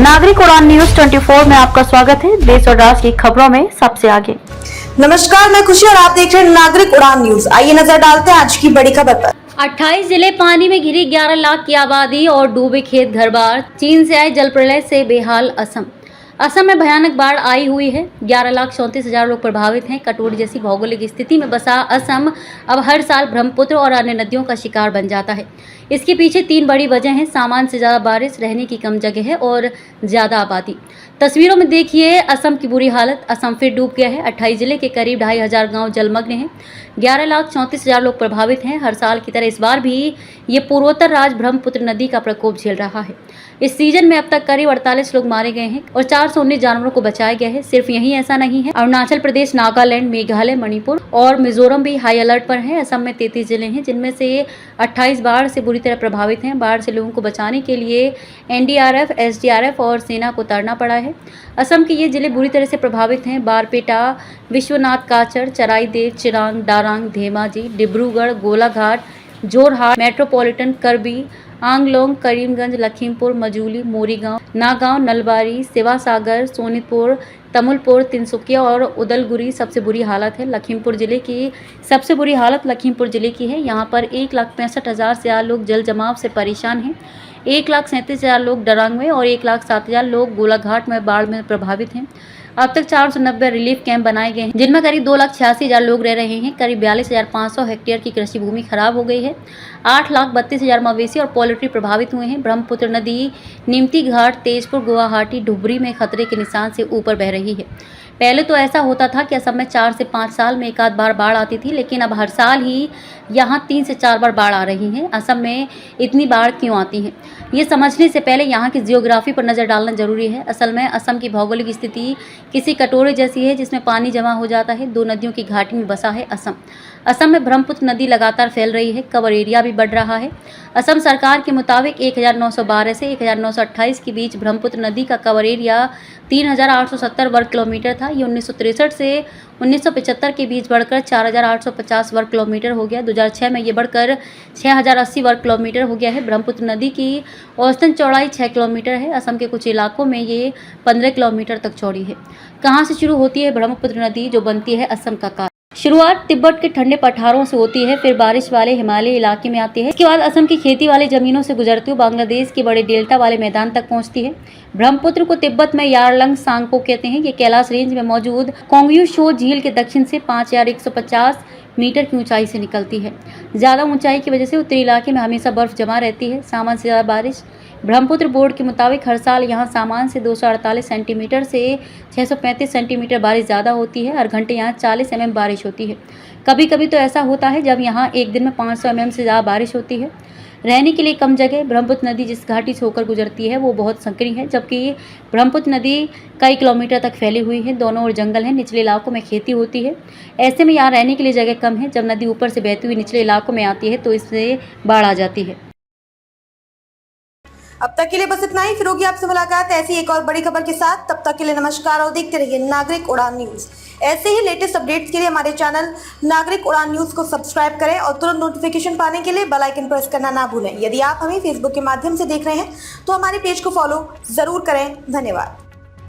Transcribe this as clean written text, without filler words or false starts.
नागरिक उड़ान न्यूज 24 में आपका स्वागत है। देश और राज्य की खबरों में सबसे आगे। नमस्कार, मैं खुशी और आप देख रहे हैं नागरिक उड़ान न्यूज। आइए नजर डालते हैं आज की बड़ी खबर पर। 28 जिले पानी में घिरी, 11 लाख की आबादी और डूबे खेत घर बार। चीन से आए जल प्रलय से बेहाल असम में भयानक बाढ़ आई हुई है। 11,34,000 लोग प्रभावित हैं। कटोरी जैसी भौगोलिक स्थिति में बसा असम अब हर साल ब्रह्मपुत्र और अन्य नदियों का शिकार बन जाता है। इसके पीछे 3 बड़ी वजह हैं: सामान्य से ज़्यादा बारिश, रहने की कम जगह है और ज़्यादा आबादी। तस्वीरों में देखिए असम की बुरी हालत। असम फिर डूब गया है। 28 जिले के करीब 2,500 गांव जलमग्न हैं। 11,34,000 लोग प्रभावित हैं। हर साल की तरह इस बार भी ये पूर्वोत्तर राज्य ब्रह्मपुत्र नदी का प्रकोप झेल रहा है। इस सीजन में अब तक करीब 48 लोग मारे गए हैं और 419 जानवरों को बचाया गया है। सिर्फ यही ऐसा नहीं है, अरुणाचल प्रदेश, नागालैंड, मेघालय, मणिपुर और मिजोरम भी हाई अलर्ट पर हैं। असम में 33 जिले हैं जिनमें से 28 बाढ़ से बुरी तरह प्रभावित हैं। बाढ़ से लोगों को बचाने के लिए एनडीआरएफ, एसडीआरएफ और सेना को उतारना पड़ा है। असम के ये जिले बुरी तरह से प्रभावित हैं: बारपेटा, विश्वनाथ, काचर, चराईदेव, चिरांग, डारांग, धेमाजी, डिब्रूगढ़, गोलाघाट, जोरहाट, मेट्रोपॉलिटन, करबी, आंगलोंग, करीमगंज, लखीमपुर, मजूली, मोरीगांव, नागांव, नलबारी, सिवासागर, सोनितपुर, तमुलपुर, तिनसुकिया और उदलगुरी सबसे बुरी हालत है। लखीमपुर जिले की सबसे बुरी हालत लखीमपुर जिले की है। यहाँ पर 1,65,000 से ज़्यादा लोग जल जमाव से परेशान हैं। 1,37,000 लोग डरांग में और 1,07,000 लोग गोलाघाट में बाढ़ में प्रभावित हैं। अब तक 490 रिलीफ कैंप बनाए गए हैं जिनमें करीब 2,86,000 लोग रह रहे हैं। करीब 42,500 हेक्टेयर की कृषि भूमि खराब हो गई है। 8,32,000 मवेशी और पोल्ट्री प्रभावित हुए हैं। ब्रह्मपुत्र नदी नीमती घाट, तेजपुर, गुवाहाटी, धुबरी में खतरे के निशान से ऊपर बह रही है। पहले तो ऐसा होता था कि असम में 4 से 5 साल में एक आध बार बाढ़ आती थी, लेकिन अब हर साल ही यहाँ 3 से 4 बार बाढ़ आ रही है। असम में इतनी बाढ़ क्यों आती है, ये समझने से पहले यहाँ की जियोग्राफी पर नज़र डालना जरूरी है। असल में असम की भौगोलिक स्थिति किसी कटोरे जैसी है जिसमें पानी जमा हो जाता है। 2 नदियों की घाटी में बसा है असम में ब्रह्मपुत्र नदी लगातार फैल रही है। कवर एरिया भी बढ़ रहा है। असम सरकार के मुताबिक 1,912 से 1,928 के बीच ब्रह्मपुत्र नदी का कवर एरिया 3,870 वर्ग किलोमीटर था। ये 1963 से 1975 के बीच बढ़कर 4,850 वर्ग किलोमीटर हो गया। 2006 में ये बढ़कर 6,080 वर्ग किलोमीटर हो गया है। ब्रह्मपुत्र नदी की औसतन चौड़ाई 6 किलोमीटर है। असम के कुछ इलाकों में ये 15 किलोमीटर तक चौड़ी है। कहाँ से शुरू होती है ब्रह्मपुत्र नदी जो बनती है असम का काल? शुरुआत तिब्बत के ठंडे पठारों से होती है, फिर बारिश वाले हिमालय इलाके में आती है। इसके बाद असम की खेती वाली जमीनों से गुजरती हुई बांग्लादेश के बड़े डेल्टा वाले मैदान तक पहुंचती है। ब्रह्मपुत्र को तिब्बत में यारलंग सांगपो कहते हैं। ये कैलाश रेंज में मौजूद कोंगयू शो झील के दक्षिण से 5,150 मीटर की ऊंचाई से निकलती है। ज़्यादा ऊंचाई की वजह से उत्तरी इलाके में हमेशा बर्फ जमा रहती है। सामान्य से ज़्यादा बारिश। ब्रह्मपुत्र बोर्ड के मुताबिक हर साल यहाँ सामान्य से 248 सेंटीमीटर से 635 सेंटीमीटर बारिश ज़्यादा होती है। हर घंटे यहाँ 40 mm बारिश होती है। कभी कभी तो ऐसा होता है जब यहाँ एक दिन में 500 mm से ज़्यादा बारिश होती है। रहने के लिए कम जगह। ब्रह्मपुत्र नदी जिस घाटी से होकर गुजरती है वो बहुत संकरी है, जबकि ब्रह्मपुत्र नदी कई किलोमीटर तक फैली हुई है। दोनों ओर जंगल है। निचले इलाकों में खेती होती है। ऐसे में यहाँ रहने के लिए जगह कम है। जब नदी ऊपर से बहती हुई निचले इलाकों में आती है तो इससे बाढ़ आ जाती है। अब तक के लिए बस इतना ही। फिर होगी आपसे मुलाकात ऐसी एक और बड़ी खबर के साथ। तब तक के लिए नमस्कार और देखते रहिए नागरिक उड़ान न्यूज। ऐसे ही लेटेस्ट अपडेट्स के लिए हमारे चैनल नागरिक उड़ान न्यूज को सब्सक्राइब करें और तुरंत नोटिफिकेशन पाने के लिए बेल आइकन प्रेस करना ना भूलें। यदि आप हमें फेसबुक के माध्यम से देख रहे हैं तो हमारे पेज को फॉलो जरूर करें। धन्यवाद।